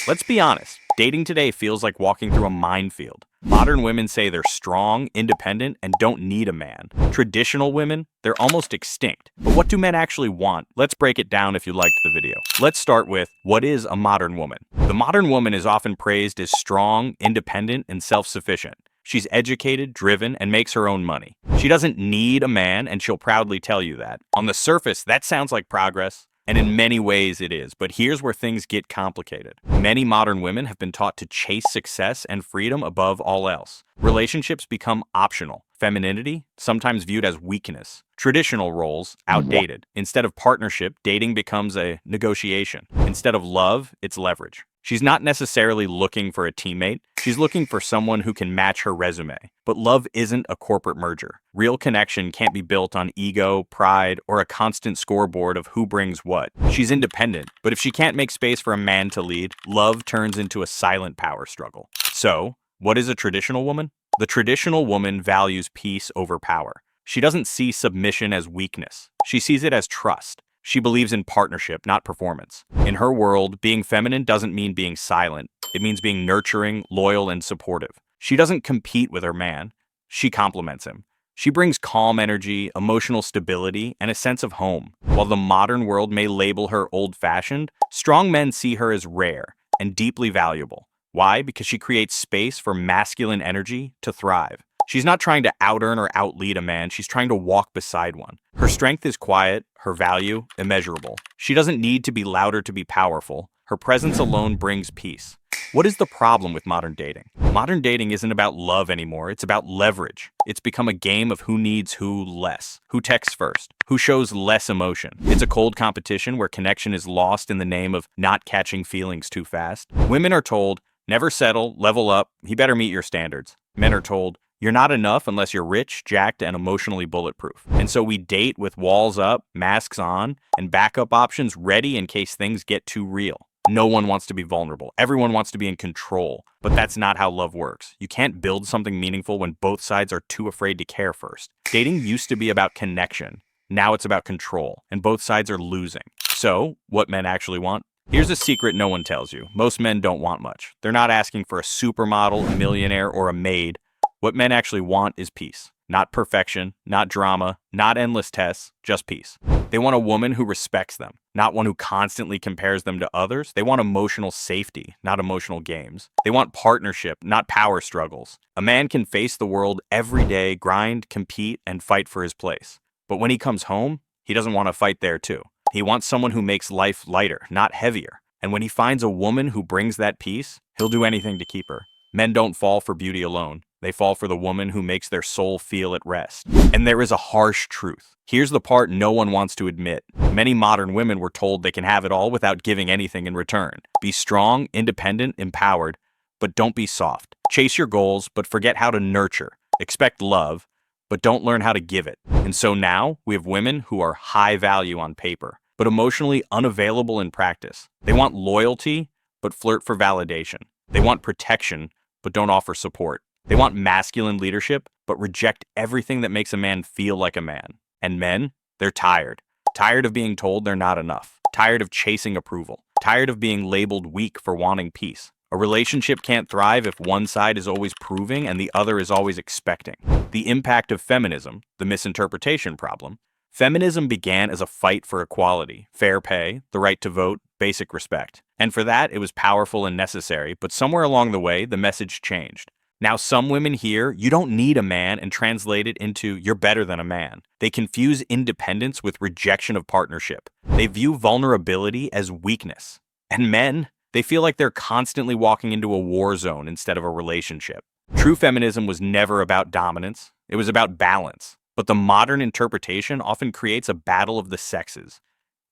Let's be honest, dating today feels like walking through a minefield. Modern women say they're strong, independent, and don't need a man. Traditional women, they're almost extinct. But what do men actually want? Let's break it down if you liked the video. Let's start with, what is a modern woman? The modern woman is often praised as strong, independent, and self-sufficient. She's educated, driven, and makes her own money. She doesn't need a man, and she'll proudly tell you that. On the surface, that sounds like progress. And in many ways it is, but here's where things get complicated. Many modern women have been taught to chase success and freedom above all else. Relationships become optional. Femininity, sometimes viewed as weakness. Traditional roles, outdated. Instead of partnership, dating becomes a negotiation. Instead of love, it's leverage. She's not necessarily looking for a teammate. She's looking for someone who can match her resume. But love isn't a corporate merger. Real connection can't be built on ego, pride, or a constant scoreboard of who brings what. She's independent, but if she can't make space for a man to lead, love turns into a silent power struggle. So, what is a traditional woman? The traditional woman values peace over power. She doesn't see submission as weakness. She sees it as trust. She believes in partnership, not performance. In her world, being feminine doesn't mean being silent. It means being nurturing, loyal, and supportive. She doesn't compete with her man. She complements him. She brings calm energy, emotional stability, and a sense of home. While the modern world may label her old-fashioned, strong men see her as rare and deeply valuable. Why? Because she creates space for masculine energy to thrive. She's not trying to out-earn or out-lead a man, she's trying to walk beside one. Her strength is quiet, her value, immeasurable. She doesn't need to be louder to be powerful. Her presence alone brings peace. What is the problem with modern dating? Modern dating isn't about love anymore, it's about leverage. It's become a game of who needs who less, who texts first, who shows less emotion. It's a cold competition where connection is lost in the name of not catching feelings too fast. Women are told, never settle, level up, he better meet your standards. Men are told, you're not enough unless you're rich, jacked, and emotionally bulletproof. And so we date with walls up, masks on, and backup options ready in case things get too real. No one wants to be vulnerable. Everyone wants to be in control. But that's not how love works. You can't build something meaningful when both sides are too afraid to care first. Dating used to be about connection. Now it's about control, and both sides are losing. So, what men actually want? Here's a secret no one tells you. Most men don't want much. They're not asking for a supermodel, a millionaire, or a maid. What men actually want is peace. Not perfection, not drama, not endless tests, just peace. They want a woman who respects them, not one who constantly compares them to others. They want emotional safety, not emotional games. They want partnership, not power struggles. A man can face the world every day, grind, compete, and fight for his place. But when he comes home, he doesn't want to fight there too. He wants someone who makes life lighter, not heavier. And when he finds a woman who brings that peace, he'll do anything to keep her. Men don't fall for beauty alone. They fall for the woman who makes their soul feel at rest. And there is a harsh truth. Here's the part no one wants to admit. Many modern women were told they can have it all without giving anything in return. Be strong, independent, empowered, but don't be soft. Chase your goals, but forget how to nurture. Expect love, but don't learn how to give it. And so now, we have women who are high value on paper, but emotionally unavailable in practice. They want loyalty, but flirt for validation. They want protection, but don't offer support. They want masculine leadership, but reject everything that makes a man feel like a man. And men, they're tired. Tired of being told they're not enough. Tired of chasing approval. Tired of being labeled weak for wanting peace. A relationship can't thrive if one side is always proving and the other is always expecting. The impact of feminism, the misinterpretation problem. Feminism began as a fight for equality, fair pay, the right to vote, basic respect. And for that, it was powerful and necessary, but somewhere along the way, the message changed. Now, some women hear, you don't need a man, and translate it into, you're better than a man. They confuse independence with rejection of partnership. They view vulnerability as weakness. And men, they feel like they're constantly walking into a war zone instead of a relationship. True feminism was never about dominance. It was about balance. But the modern interpretation often creates a battle of the sexes.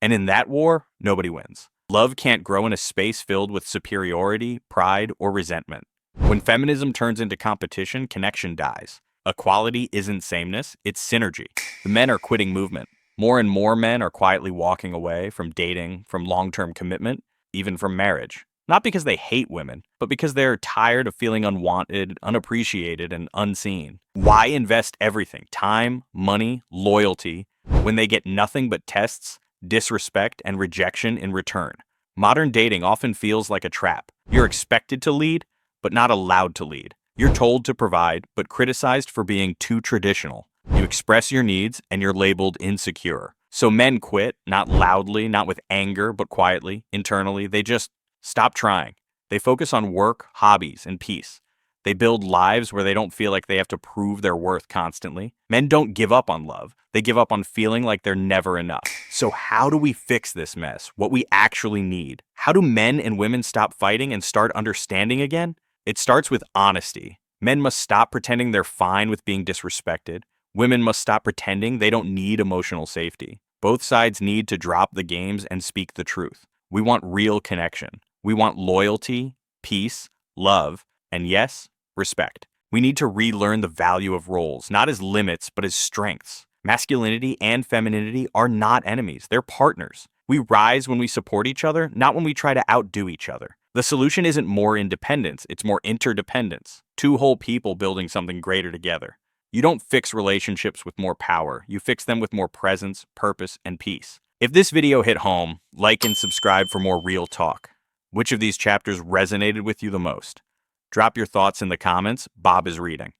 And in that war, nobody wins. Love can't grow in a space filled with superiority, pride, or resentment. When feminism turns into competition, connection dies. Equality isn't sameness, it's synergy. The men are quitting movement. More and more men are quietly walking away from dating, from long-term commitment, even from marriage. Not because they hate women, but because they're tired of feeling unwanted, unappreciated, and unseen. Why invest everything, time, money, loyalty, when they get nothing but tests, disrespect, and rejection in return? Modern dating often feels like a trap. You're expected to lead, but not allowed to lead. You're told to provide, but criticized for being too traditional. You express your needs, and you're labeled insecure. So men quit, not loudly, not with anger, but quietly, internally. They just stop trying. They focus on work, hobbies, and peace. They build lives where they don't feel like they have to prove their worth constantly. Men don't give up on love. They give up on feeling like they're never enough. So how do we fix this mess? What we actually need? How do men and women stop fighting and start understanding again? It starts with honesty. Men must stop pretending they're fine with being disrespected. Women must stop pretending they don't need emotional safety. Both sides need to drop the games and speak the truth. We want real connection. We want loyalty, peace, love, and yes, respect. We need to relearn the value of roles, not as limits, but as strengths. Masculinity and femininity are not enemies, they're partners. We rise when we support each other, not when we try to outdo each other. The solution isn't more independence, it's more interdependence. Two whole people building something greater together. You don't fix relationships with more power, you fix them with more presence, purpose, and peace. If this video hit home, like and subscribe for more real talk. Which of these chapters resonated with you the most? Drop your thoughts in the comments. Bob is reading.